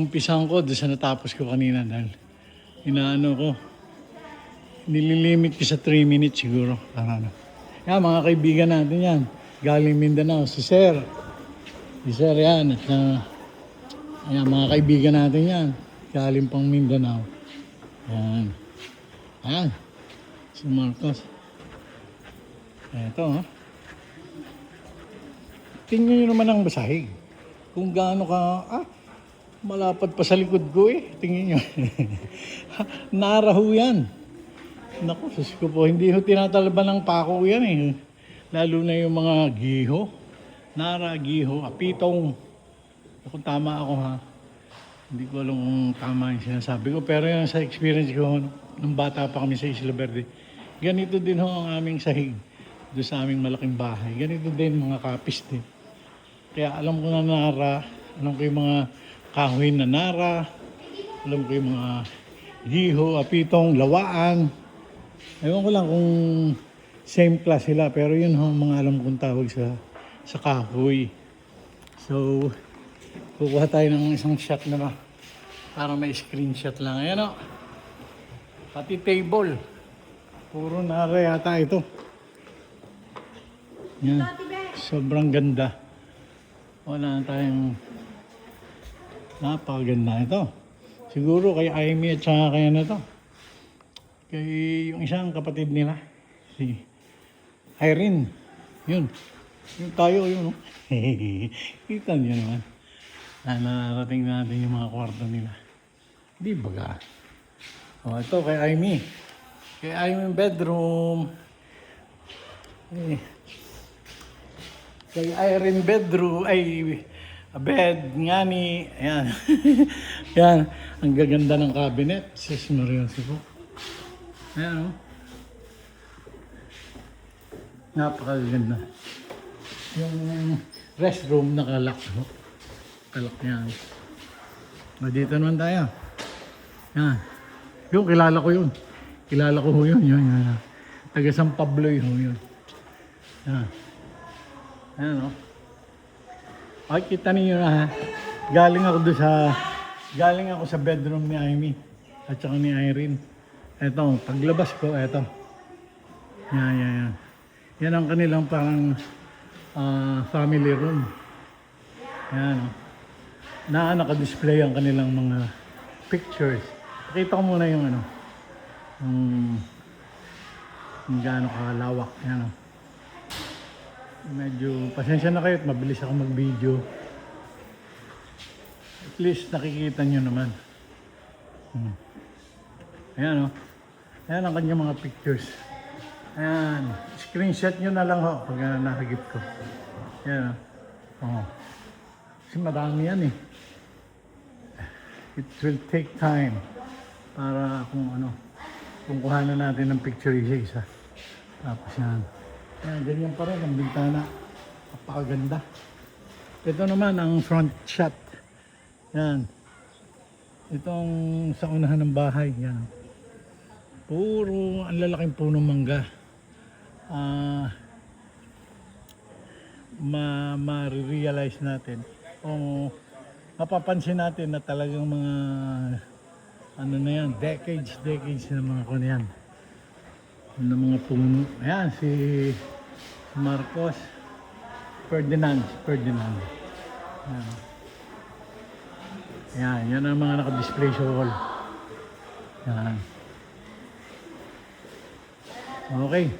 Umpisahan ko doon sa natapos ko kanina dahil inaano ko, nililimit ko sa 3 minutes siguro. Ano. Yan, mga kaibigan natin yan. Galing Mindanao, si Sir. Si Sir yan. At yan, mga kaibigan natin yan. Galing pang Mindanao. Yan. Ayan. Si Marcos. Eto, ha. Tingnan nyo naman ang basahig. Kung gaano ka, malapad pa sa likod ko eh. Tingnan nyo. Naraho yan. Naku, sus ko po, hindi ho tinatalban ng pako yan eh. Lalo na yung mga giho. Nara, giho, apitong. Kung tama ako ha. Hindi ko alam kung tama yung sinasabi ko. Pero yung sa experience ko, nung bata pa kami sa Isla Verde, ganito din ho ang aming sahig. Doon sa aming malaking bahay. Ganito din mga kapis din. Kaya alam ko na nara, alam ko yung mga kahoy na nara, alam ko yung mga giho, apitong, lawaan. Ewan ko lang kung same class sila, pero yun ho mga alam kong tawag sa kahoy. So, kukuha tayo ng isang shot na para may screenshot lang. Ayan o. Pati table. Puro nara yata ito. Yan. Sobrang ganda. Wala na tayong napakaganda ito. Siguro kay Amy at saka kaya na to. Kay yung isang kapatid nila. Si Irene. Yun. Yung tayo yun. Kita niyo naman. Narating natin yung mga kwarto nila. Di baga. O ito kay Amy. Kay Amy bedroom. Kay Irene bedroom. Bed nga ni. Ayan. Yan. Ang gaganda ng cabinet. Sis Mariosi po. Ayan o. Napakaganda. Yung restroom nakalak o. Kalak niya. Dito naman tayo. Yan. Yung kilala ko yun. Kilala ko ho yun. Yan. Taga San Pablo yun. Yan. Ayan o. Ay, kita niyo na ha. Galing ako sa bedroom ni Amy. At saka ni Irene. Eto, paglabas ko, eto. Yan. Yan ang kanilang parang family room. Yan o. Naka-display ang kanilang mga pictures. Pakita ko muna yung kung gaano kalawak. Yan o. Medyo pasensya na kayo at mabilis ako mag-video. At least nakikita nyo naman. Ayan o. Ayan ang kanyang mga pictures. Ayan. Screenshot nyo na lang ho pag nakagip ko. Ayan o. Kasi madami yan eh. It will take time para kung kuhanan natin ng picture isa-isa. Tapos yan. Ayan, ganyan pa rin ang bintana. Napakaganda. Ito naman ang front shot. Yan. Itong sa unahan ng bahay. Yan. Puro ang lalaking punong mangga. Ma-realize natin. O mapapansin natin na talagang mga na yan, decades na mga yan. Ng mga puno. Ayan, si Marcos. Ferdinand. Ayan, yan ang mga naka-display sa wall. Ayan. Okay.